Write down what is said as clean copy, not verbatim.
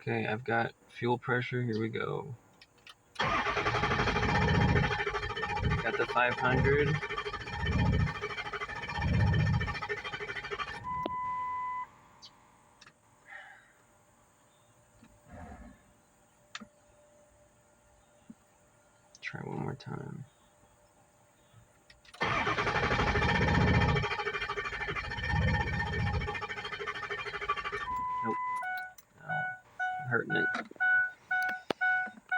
Okay, I've got fuel pressure. Here we go. Got the 500. Try one more time.